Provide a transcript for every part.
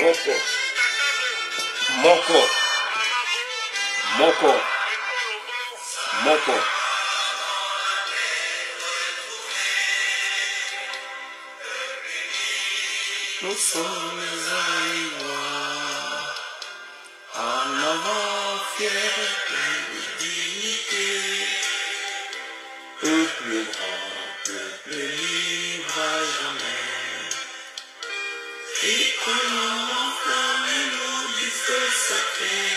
Moko. Moko. Moko. Moko. Nous sommes les Aïwa, en avant fierté de dignité, au plus grand, peuple libre à jamais. Et qu'on enflamme l'eau du feu sacré,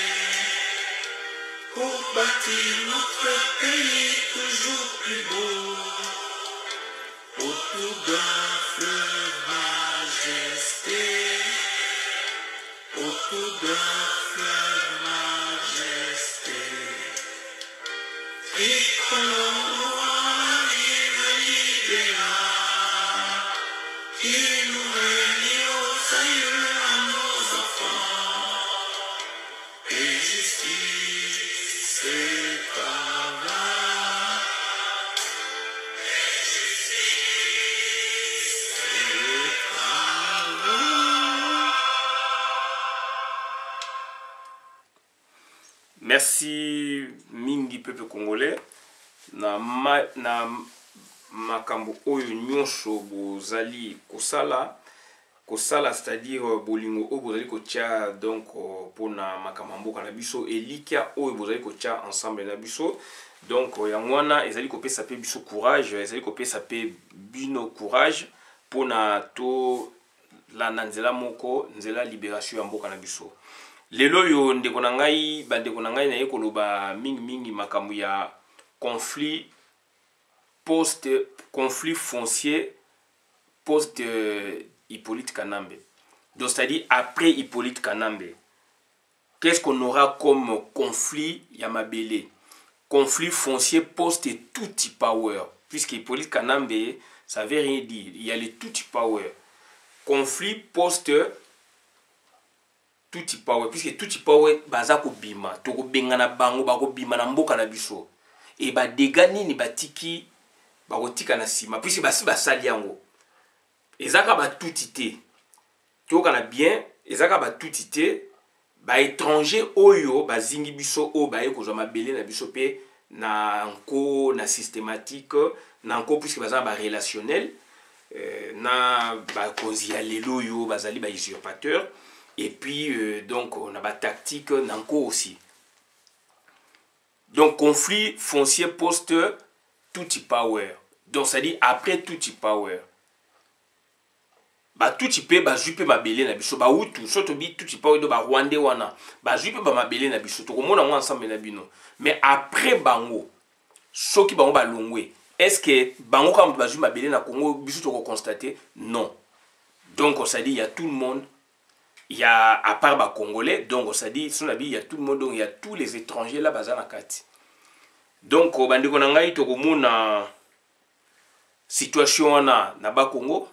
pour bâtir notre pays toujours plus beau, autour d'un fleuve majesté, autour d'un fleuve majesté. Et qu'on arrive l'idéal qui nous réunit aux aïeux, à nos enfants. Et justice et travail. Merci mingi peuple congolais na makambo oyo nyonso bozali kosala c'est-à-dire bolingo oyo bozali kotia donc pona makambo mboka na biso elikia oyo bozali kotia ensemble na biso donc yango wana ezali kopesa pe biso courage, ezali kopesa pe bino courage pona to la nzela moko nzela libération ya mboka na biso. Lelo yo ndeko na ngai bandeko na ngai na ye koloba mingi makambo ya conflit foncier post Hippolyte Kanambe. Donc c'est-à-dire après Hippolyte Kanambe. Qu'est-ce qu'on aura comme conflit Yamabele? Conflit foncier post Tutsi Power. Puisque Hippolyte Kanambe, ça veut rien dire. Il y a les Tutsi Power. Conflit post Tutsi Power. Puisque Tutsi Power, bazako bima. Toko bengana bango, bako bima na mboka na biso. Et ba degani ni batiki, bako tika na sima. Puisque basi basali yango. Ezaka ba tutite. Toko na bien, ezaka ba tutite. Ba étranger oyo, ba zingi biso o, ba eko zoma belé na biso pe, na nko, na systématique, na nko puisque bazan ba relationnel, na ba kozi ya lelo yo, bazali ba usurpateur. Et puis, donc, on a ma tactique, Nanko aussi. Donc, conflit foncier post Tutsi Power. Donc, ça dit après Tutsi Power. Ba Tutsi pe, ba jupe ma belé na biso. Ba outou, soto bi Tutsi Power do ba Rwandais wana. Ba jupe ba ma belé na biso. Toko mona mwa ensemble na bino. Mais après bango, soki bango ba longwe. Est-ce que bango comme ba jupe ma belé na Congo, biso toko constater? Non. Donc, ça dit, il y a tout le monde. Il y a, à part les Congolais, donc ça dit, il y a tout le monde, donc il y a tous les étrangers là, bazar na kati. Donc, bandeko na ngai tokomona situation na ba Congo,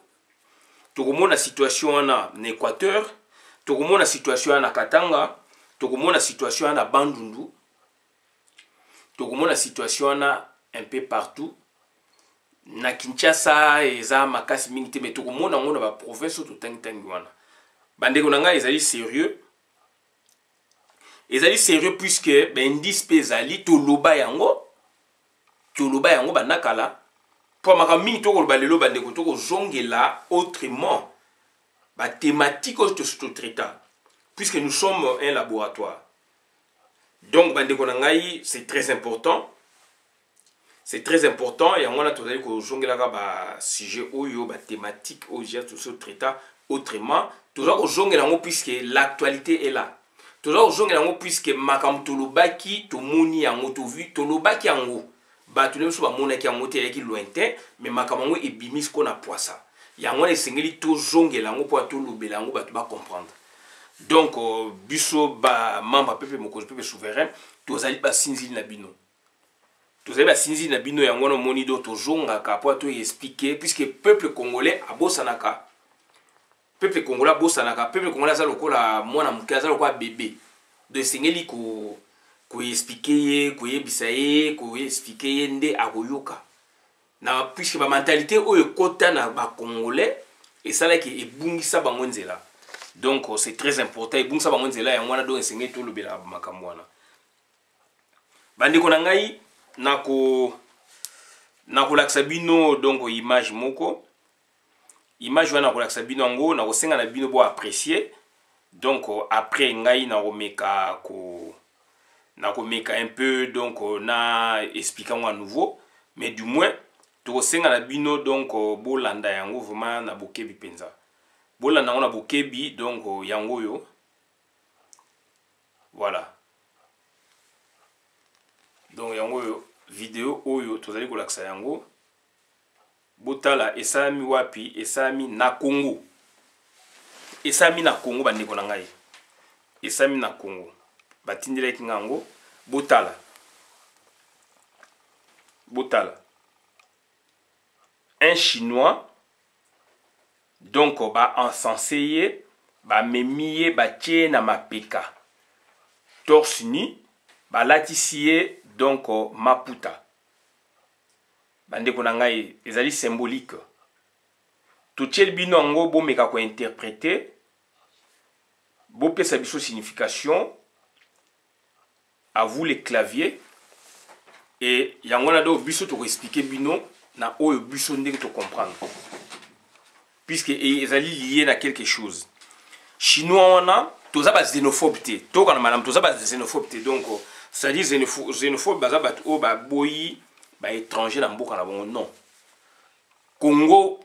tokomona situation na Équateur, tokomona situation na Katanga, tokomona situation na Bandundu, tokomona situation na un peu partout. Na Kinshasa, eza makasi mingi te, mais tokomona ngona ba province to tangi wana. Bandeko nanga ezali sérieux. Ezali sérieux puisque ben indice pe ezali toloba yango banakala. Pour makami to koloba lelo bandeko to ko zongela autrement. Ba thématique au to traita puisque nous sommes un laboratoire. Donc bandeko nangai c'est très important. C'est très important et on a tozali ko zongela ba sujet oyo ba thématique au gère tout ce traita autrement. Toujours au zongelango puisque l'actualité est là. Toujours au zongelango puisque makam tolobaki to moni yango to vu tolobaki yango. Ba tu nemso ba mona ki yango te yaki lointain mais makamango e bimis ko na poisa. Yango le sengeli to zongelango po to lobelango ba tu ba comprendre. Donc biso ba membre peuple mokozi peuple souverain tozali ba sinzili na bino. Tozali ba sinzili na bino yango no moni do to zonga ka po to expliquer puisque peuple congolais abosanaka. Peuple congolais bosanaka, peuple congolais ça lokola mwana muke ça lokola bébé. De sengeli ko expliquer, ko yebisaye, ko expliquer nde akoyoka. Na puisque ba mentalité oyo kota na ba congolais et ça là qui ebungisa bango nzela. Donc c'est très important et bon ça bango nzela yango wana donc esengeli tolobela makambo wana. Bandeko na ngai nakolakisa bino donc image moko. Image wana nakolakisa bino yango nakosenga na bino bo apprécier. Donc après ngai nakomeka un peu donc na expliquant à nouveau, mais du moins tokosenga na bino donc bolanda yango vraiment na bokebi penza. Bolanda yango na bokebi donc yango yo. Voilà. Donc yango yo vidéo oyo tozali kolakisa yango. Botala esami wapi, esami na Congo. Esami na Congo bandeko na ngai. Esami na Congo. Batindeleki ngango. Botala. Botala. Un Chinois. Donc ba encensé ba memiye ba tie na mapeka. Torse nu ba latisie donc maputa. Bandeko na ngai ezali symbolique. Toutiel bino ango bo meka ko interpréter. Bo pesa biso signification. À vous les claviers. Et yango na do biso to expliquer bino na oyo biso ndenge to comprendre. Puisque ezali lié à quelque chose. Chinois on a toza ba xénophobe te. To kana madame toza ba xénophobe te. Donc ça dit xénophobe baza bat o ba boyi ba étranger na mboka na bongo non. Congo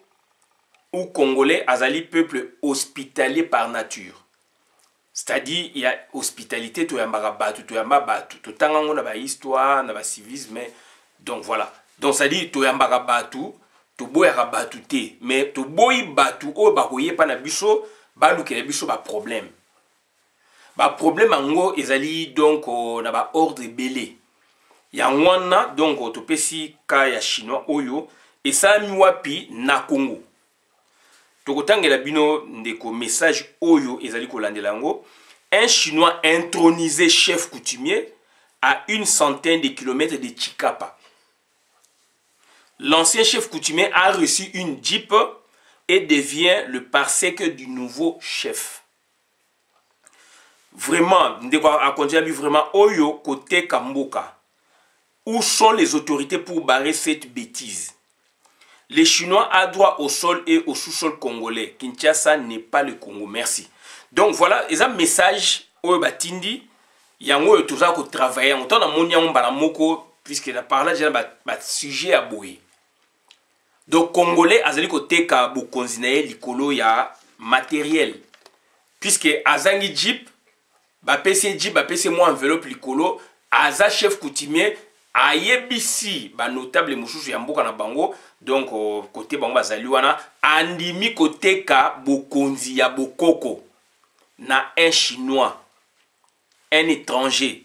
ou Congolais azali peuple hospitalier par nature. C'est-à-dire il y a hospitalité to yamba batu to yamba batu to tangango na ba histoire na ba civisme donc voilà. Donc ça dit to yamba batu to boya batu te mais to boyi batu o ba koye pa na biso ba lukela biso ba problème. Ba problème ango ezali donc na ba ordre belé. Ya wana donc to pesi ka ya chinois oyo et ça mi wapi na Congo. Tokotangela bino ndeko message oyo ezali kolandela ngo. Un Chinois intronisé chef coutumier à 100 de kilomètres de Chikapa. L'ancien chef coutumier a reçu une jeep et devient le parsec du nouveau chef. Vraiment, à continuer vraiment oyo côté Kamboka. Où sont les autorités pour barrer cette bêtise? Les Chinois ont droit au sol et au sous-sol congolais. Kinshasa n'est pas le Congo. Merci. Donc voilà, il y a un message au Batindi. Il y a un tout ça qui travaille. On a un balamoko puisque la parole j'ai un sujet à bouiller. Donc Congolais, azali côté ka bokonzinaye likolo ya matériel. Puisque azangi jeep, ba PC jeep, ba PC mo enveloppe likolo, aza chef coutumier. Ayebisi ba notable mususu ya mboka na bango donc côté bango bazali wana andimi côté ka bokonzi ya bokoko na un chinois un étranger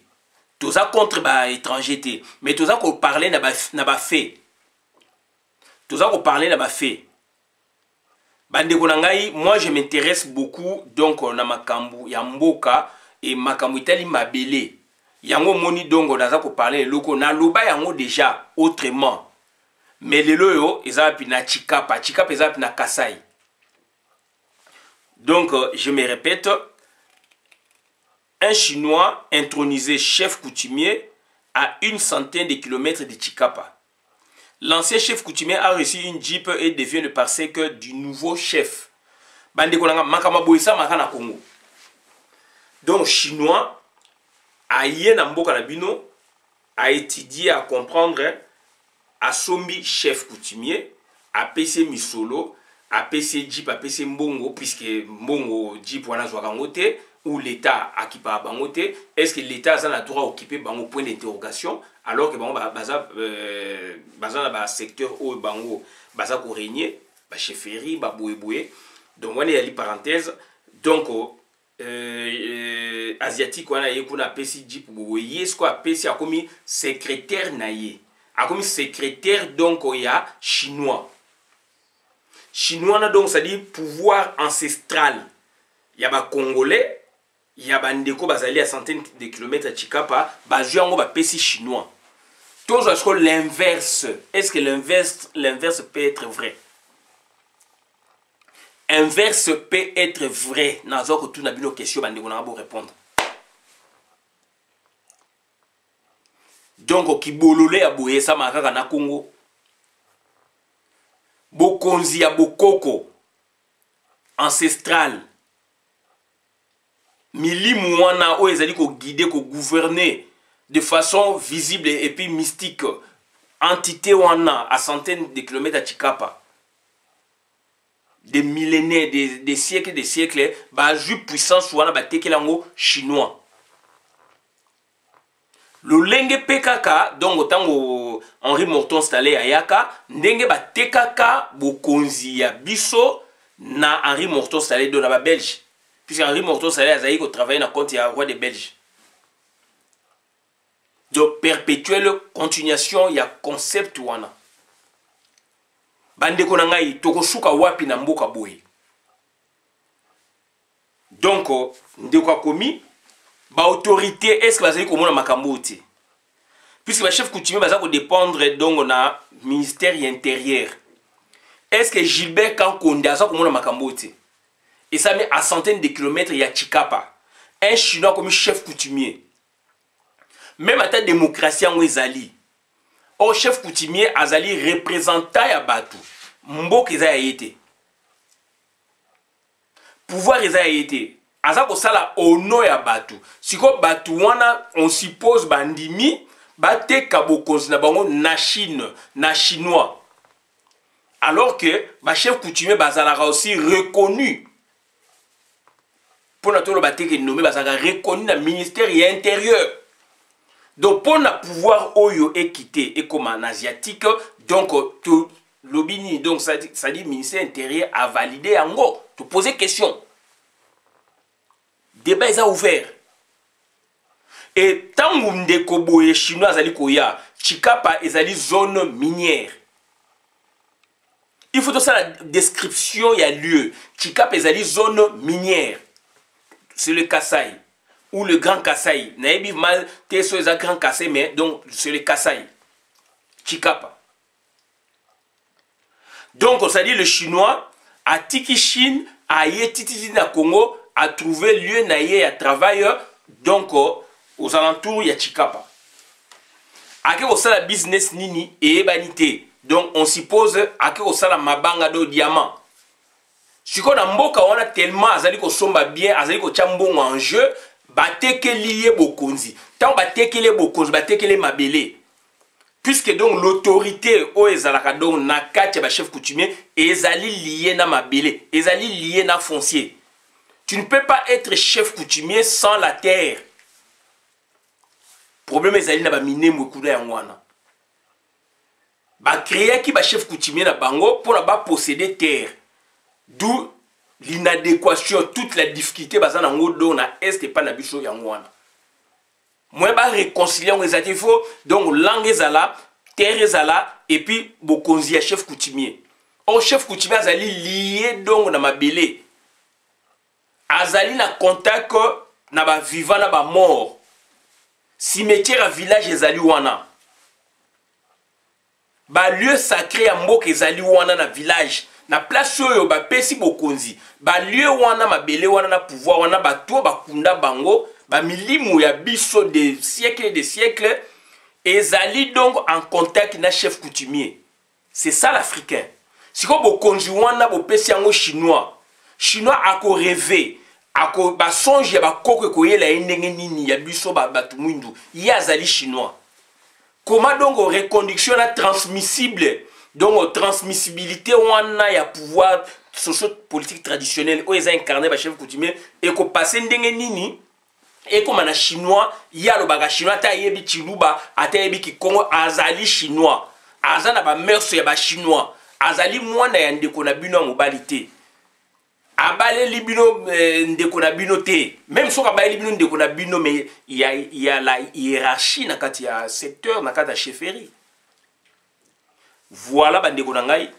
toza contre ba étranger te mais toza ko parler na ba fait toza ko parler na ba fait bandeko na ngai moi je m'intéresse beaucoup donc na makambu ya mboka et makambu itali mabele. Yango moni dongo daza ko parler loko na loba yango déjà autrement. Mais lelo yo ezapi na Chikapa, Chikapa ezapi na Kasai. Donc je me répète, un Chinois intronisé chef coutumier à 100 de kilomètres de Chikapa. L'ancien chef coutumier a reçu une jeep et devient le parsec du nouveau chef. Bande konanga makama boisa makana Congo. Donc Chinois Aïe Namboka Nabino a étudié, à comprendre, à Sombi chef coutumier, à PC Misolo, à PC Jeep, à PC Mbongo, puisque Mbongo Jeep wana Zwagangote, ou l'État a qui pas Bangote, est-ce que l'État a le droit d'occuper Bango point d'interrogation, alors que Bango Baza secteur où Bango Baza ko régner, ba chefferie, ba boué. Donc on est à la parenthèse, donc asiatique wana ye kuna pesi jeep boye ce quoi pesi a commis secrétaire naie a commis secrétaire donc ya chinois na donc ça dit pouvoir ancestral ya ba congolais ya ba ndeko bazali à centaines de kilomètres à Chikapa bazui yango ba pesi chinois tous est-ce que l'inverse peut être vrai? inverse peut être vrai. Nazo ko tuna bino question bande ko na bo répondre. Donc kibolole ya boye sa makaka na Congo. Bokonzi ya bokoko ancestral. Milimu wana o ezali ko guider ko gouverner de façon visible et puis mystique. Entité wana à centaines de kilomètres à Chikapa. Des millénaires, des siècles, bah, ju puissance wana ba tekelango chinois. Le lenge PKK, donc autant Henri Morton installé à Yaka, ndenge ba tekaka bokonzi ya biso na Henri Morton installé dans la Belge. Puisque Henri Morton installé a zaïko travailler na compte ya roi des Belges. Donc perpétuelle continuation ya concept wana. Bande ko ngai tokosuka wapi na mboka boye. Donc ndeko komi ba autorité est-ce que bazali komona makambo te. Puisque ba chef coutumier baza ko dépendre donc na ministère intérieur. Est-ce que Gilbert Kankonde aza komona makambo te. Et ça met à centaines de kilomètres ya Chikapa. Un chinois comme chef coutumier. Même à ta démocratie en ezali. Au chef coutumier azali représentant ya batu. Mbok eza été. Pouvoir eza été. Aza ko sala ono ya batu. Siko batu wana on suppose bandimi bate kabokonzi na bango na Chine, na chinois. Alors que ba chef coutumier bazalaka aussi reconnu. Pour notre bate que nommé bazalaka reconnu na ministère intérieur. Donc pour le pouvoir oyo équité et comme en asiatique, donc tout l'obini, donc ça dit ministère intérieur a validé en gros. Tu poser question. Débat est ouvert. Et tant que Kobo et Chinois azali koya, Chikapa ezali zone minière. Il faut tout ça la description, il y a lieu. Chikapa ezali zone minière. C'est le Kasaï. Ou le Grand Kasaï. Naïbi mal teso eza Grand Kasaï, mais donc c'est le Kasaï. Chikapa. Donc ça dit le chinois à Tiki Chine, à Yetiti na Congo, a trouvé lieu naïe à travail donc aux alentours il y a Chikapa. Ake au sala business nini et ebanité. Donc on suppose ake au sala mabanga do diamant. Siko na mboka wana tellement azali ko somba bien, azali ko chambongo en jeu. Bateke lié bokonzi. Tant bateke les bokonzi, bateke les mabele. Puisque donc l'autorité o ezalaka donc na kati ba chef coutumier ezali lié na mabele, ezali lié na foncier. Tu ne peux pas être chef coutumier sans la terre. Problème ezali na ba miné mokula yangwana. Ba créer ki ba chef coutumier na bango pour na ba posséder terre. D'où l'inadéquation, toute la difficulté bazana ngodo na est pas na biso yangwana. Moi ba réconcilier les faut donc langue ezala, terre ezala et puis bokonzi ya chef coutumier. Or chef coutumier azali lié donc na mabele. Azali na contact na ba vivant na ba mort. Cimetière à village ezali wana. Ba lieu sacré ya mboka ezali wana na village. Na place oyo ba pesi bokonzi. Ba lieu wana mabele wana na pouvoir wana ba to ba kunda bango. Ba milimu ya biso des siècles et des siècles. Ezali donc en contact na chef coutumier. C'est ça l'Africain. Si ko bokonzi wana bo pesi yango chinois. Chinois ako rêver. Ako ba songe ya ba koko koyela ndenge nini ya biso ba batu mwindu. Ya zali chinois. Comment donc reconduction na transmissible? Donc transmissibilité wana ya pouvoir socio-politique traditionnel o eza incarné ba chef coutumier et ko passer ndenge nini et comme na chinois ya lo baga chinois ta yebi chiluba ata yebi ki Congo azali chinois azana ba mœurs ya ba chinois azali mwana ya ndeko na bino mobalité abale libino ndeko na bino te même soka ba libino ndeko na bino mais il y a la hiérarchie na kati ya secteur na kati ya chefferie. Voilà bandeko na ngai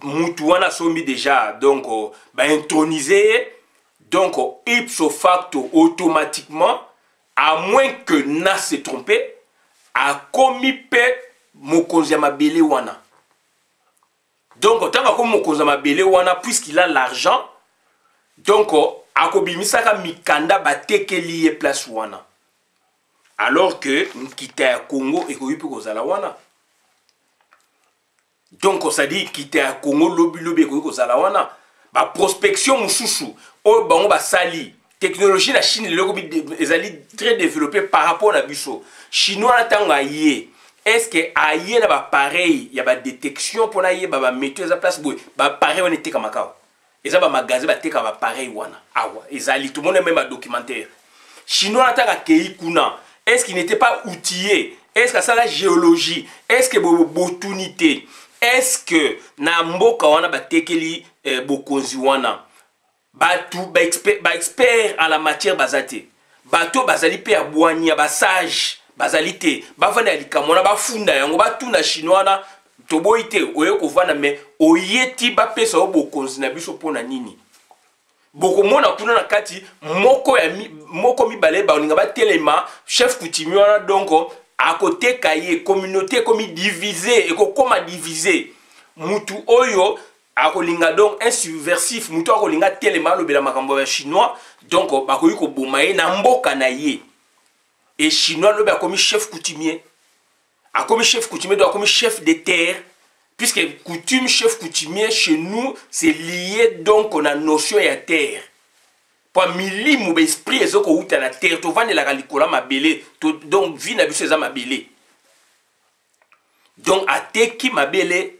mutu wana sombi déjà donc ba introniser donc ipso facto automatiquement à moins que na se tromper a commis pe mokonzi ya mabele wana. Donc tant que mokonzi mabele wana puisqu'il a l'argent, donc akobimisaka mikanda batekeli ye place wana. Alors que nkita ya Congo ekoki pe kozala wana. Donc ça dit kita ya Congo lobi ekoki kozala wana. Ba prospection mususu oyo bango basali. Technologie na Chine ezali très développée par rapport à biso. Chinois atanga yé. Est-ce que aïe na ba pareil, il y a ba détection pour na yé ba mettre à place boy, ba pareil on était comme makao. Eza ba magasin ba teka ba pareil wana. Awa, ezali tout le monde même ba documentaire. Chinois atanga kei kuna. Est-ce qu'il n'était pas outillé? Est-ce que ça la géologie? Est-ce que botunité? Est-ce que na mboka wana ba tekeli bokonzi wana? Ba expert en la matière bazate. Bato bazali pe abwani ba sage bazali te. Ba vana likamona ba funda yango ba tuna chinois na toboite oye ko vana me oyeti ba pesa bokonzi na biso pona nini? Boko mona kuna na kati moko mibale ba oninga ba telema chef coutumier wana donc à côté kaye communauté comme divisé et comme divisé mutu oyo akolinga donc un subversif mutu akolinga telema lobela makambo ya chinois donc bakoyi ko bomaye na mboka na ye et chinois lobe akomi chef coutumier akomi chef coutumier donc akomi chef de terre puisque coutume chef coutumier chez nous c'est lié donc on a notion ya terre pour milimu ba esprit ezoko uta na terre to vande la kalikola mabele donc vie na biso eza mabele donc ateki mabele.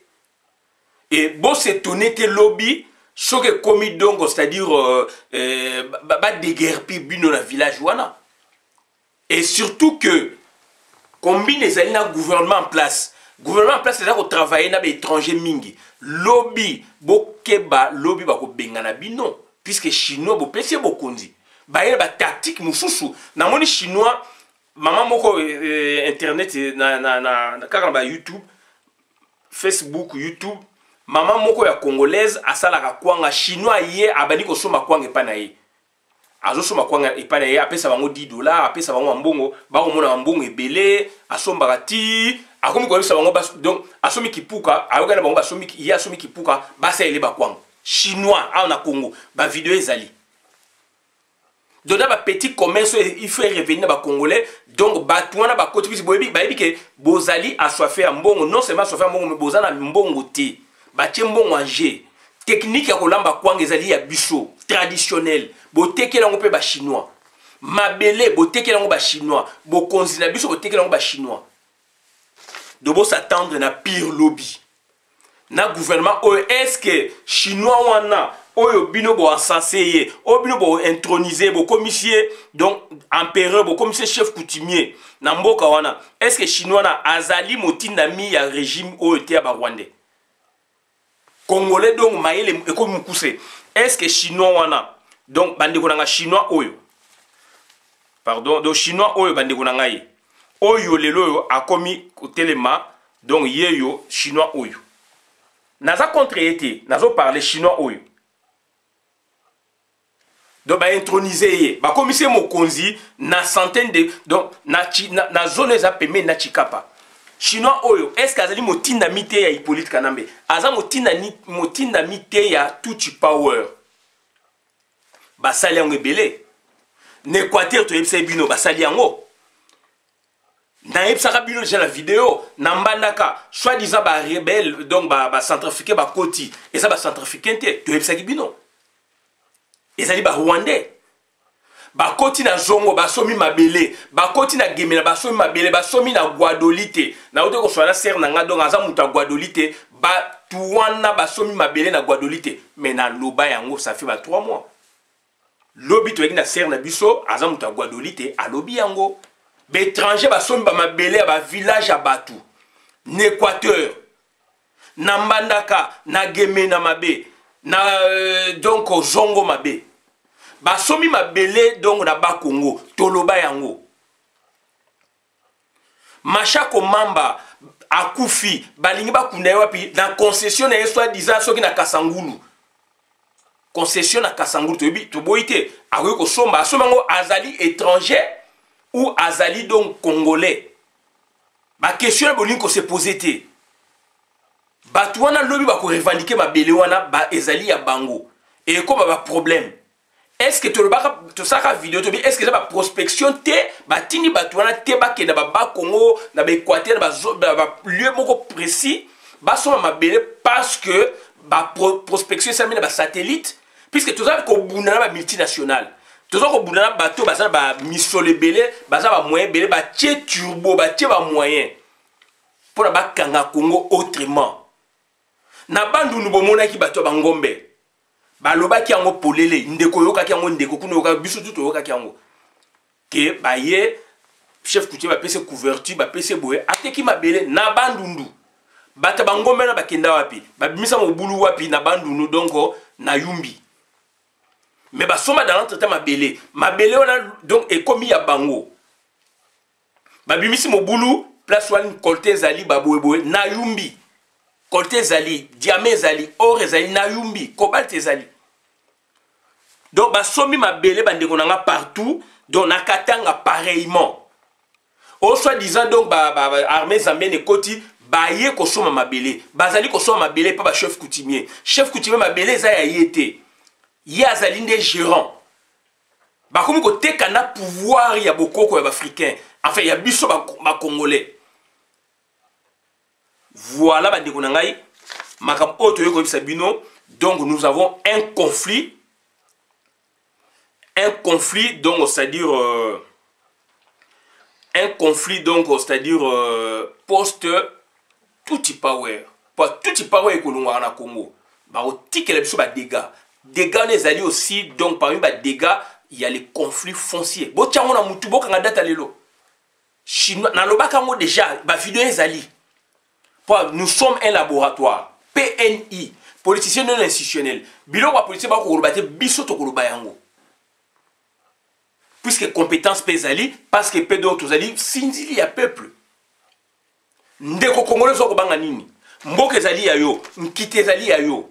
Et bon, c'est tonné lobby, ce que commis donc, c'est-à-dire, déguerpi bino na village wana. Et surtout que, combien les alliés na gouvernement en place, c'est-à-dire qu'on travaille na étranger mingi. Lobby, bokeba, lobby bako bengana bino, puisque chinois bo pesi bokonzi. Ba yé ba tactique mususu. Na moni chinois, maman moko internet na karamba YouTube, Facebook, YouTube. Maman moko ya congolaise asalaka kwanga chinois ye abandi ko soma kwanga epana ye. Azo soma kwanga epana ye apesa bango $10, apesa bango mbongo, ba ko mona mbongo ebele, asomba ti, akomi ko bisa bango donc asomi kipuka, ayokana bango asomi ye asomi kipuka, basa ele ba kwanga. Chinois a na Congo, ba vidéo ezali. Donc ba petit commerce il fait revenir ba congolais, donc ba tuana ba côté bis boyebi, ba yebi ke bozali assoiffé à mbongo, non seulement assoiffé à mbongo mais bozana mbongo te. Bachembo manger technique ya kolamba kwanga ezali ya biso traditionnel botekela ngo pe ba chinois mabele botekela ngo ba chinois bokonzi na biso botekela ngo ba chinois dobo s'attendre na pire lobby na gouvernement est-ce que chinois wana oyo bino bo encenser o bino bo introniser bo commissaire donc empereur bo commissaire chef coutumier na mboka wana est-ce que chinois na azali motinda mi ya régime oyo te ya ba rwandais Congolais donc maïle et comme mukuse. Est-ce que chinois wana donc bande konanga chinois oyo. Pardon, donc chinois oyo bande konanga ye. Oyo lelo a commis telema donc yeyo chinois oyo. Naza contre été, nazo parler chinois oyo. Donc ba introniser ye, ba commissaire mokonzi na centaine de donc na zone za peme na chikapa. Chinois oyo, est-ce qu'azali motinda mite ya Hippolyte Kanambe? Aza motinda mite ya Tuchi Power. Basali yango ebele. N'Équateur to yebisa bino basali yango. Na yebisa bino déjà la vidéo. Nambandaka, soi-disant ba rebelle, donc ba centrafricain ba koti. Et ça ba centrafricain te, to yebisa bino. Ezali ba Rwandais. Bakoti na zongo basomi mabele bakoti na gemena basomi mabele basomi na Guadolite na oto ko swana ser na nga donc aza muta Guadolite ba tuwana basomi mabele na Guadolite mais na loba yango ça fait ba 3 mois lobi to na ser na biso aza muta Guadolite a lobi yango ba étranger basomi ba mabele ba village abatu n'Équateur na Mbandaka na gemena mabe na donc zongo mabe basomi mabele donc na ba Congo toloba yango Machako Mamba akufi balingi bakunda wapi na concession na soit disant soki na Kasangulu concession na Kasangulu to boite akoki ko somba ngo azali étranger ou azali donc congolais ba question bolingi ko se poser te bato wana lobi ba ko revendiquer mabele wana ba ezali ya bango et comme ba problème est-ce que tu le to saka vidéo to bi est-ce que ça ba prospection te ba tini bato wana te ba ke na ba Congo na ba Équateur ba lieu moko précis ba soma mabele parce que ba prospection ça mena ba satellite puisque tout ça ko bunda na ba multinationale tout ça ko bunda na bato ba ça ba misole belé ba ça ba moyen belé ba tie turbo ba tie ba moyen pour na ba kanga Congo autrement na bandundu bomonaki bato bangombe balobaki yango polele ndeko yokaki yango ndeko kuna yoka biso tuto yokaki yango ke baye chef coutumier ba pese couverture ba pese boye ateki mabele na bandundu bata bangombe na bakenda wapi babimisa mobulu wapi na bandundu donc na yumbi mais basoma dans l'entretien mabele wana donc ekomi ya bango babimisi mobulu place wana kolte zali baboyeboye na yumbi Colté zali, diamant zali, or zali, na yumbi, cobalt zali. Donc, ba somi ma belé bandekonanga partout, donc na katanga pareillement. Au soi-disant, donc, armée zambé ne koti, ba ye ko soma ma belé. Bazali ko soma ma belé, pas ba chef coutumier. Chef coutumier ma belé za ya yete. Ya zali nde gérant. Ba komi ko te kana pouvoir ya bokoko ya africain. Enfin, ya biso ba congolais. Voilà, donc nous avons un conflit, donc c'est-à-dire post tout power, pas tout power que l'on a en Congo. Bah au tic les dégâts les alliés aussi, donc parmi les dégâts il y a les conflits fonciers. Bon tiens on a mutubo quand on date lelo. Chinois na lobaka ngo déjà ba vidéo les alliés. Nous sommes un laboratoire. PNI, politicien non institutionnel. Bilo wa politicien ba ko robate biso to ko robayango. Puisque compétence pesali parce que pedo tozali sinzili ya peuple. Ndeko congolais so ko banga nini? Mboke ezali ya yo, nkite ezali ya yo.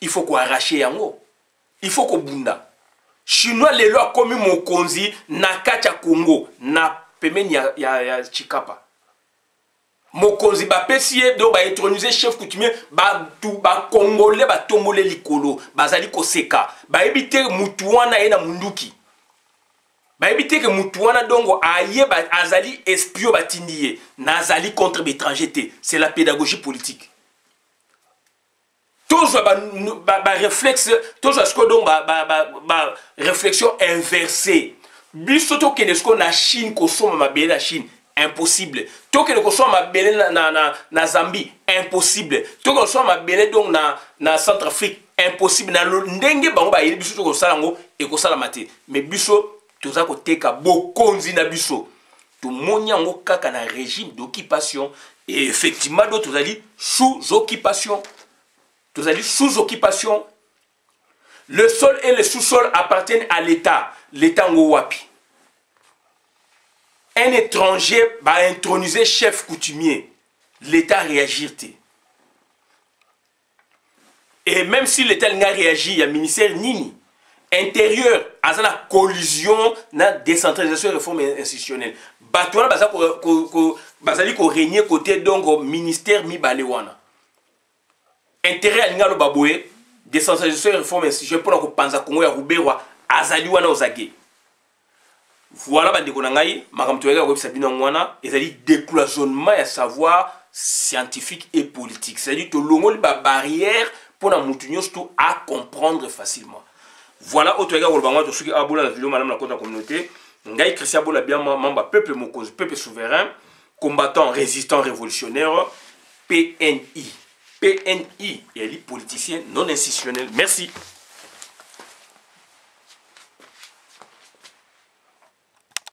Il faut ko arracher yango. Il faut ko bunda. Chinois lelo a komi mokonzi na kacha Congo na pemeni ya Chikapa. Mokonzi ba pesie do ba introniser chef coutumier ba congolais ba tombole likolo bazali ko seka ba ebite mutu wana ena munduki ba ebite ke mutu wana dongo aye ba azali espion batindiye nazali contre l'étranger. C'est la pédagogie politique. Toujours ba réflexe toujours ce que donc ba réflexion inversée biso to kenesko na Chine ko soma mabele na Chine. Impossible. Tant que le consomme ma belé na Zambie, impossible. Tant que le consomme ma belé donc na Centrafrique, impossible. Na ndenge bango ba yeli biso to ko salango et ko sala maté. Mais biso toza ko teka bokonzi na biso. To monya ngo kaka na régime d'occupation et effectivement d'autres ali sous occupation. Tous ali sous occupation. Le sol et le sous-sol appartiennent à l'État. L'État ngo wapi. Un étranger va introniser chef coutumier. L'État réagit. Et même si l'État n'a réagi, il y a le ministère Nini. Intérieur, à la collision, na décentralisation et réforme institutionnelle. Batouana, bazali ko régner côté donc ministère mi balewana. Intérêt à l'ingalo baboué, décentralisation et réforme institutionnelle pour la panza Congo ya Ruberwa, azali wana ozage. Voilà, ezali décloisonnement et savoir scientifique et politique. C'est-à-dire que l'homme a barrière pour la à comprendre facilement. Voilà, autre gars, je suis à la vidéo, madame la communauté. Ngai Christian Bola bien membre peuple mokoz, peuple souverain, combattant, résistant, révolutionnaire, PNI. PNI, et politicien non institutionnel. Merci.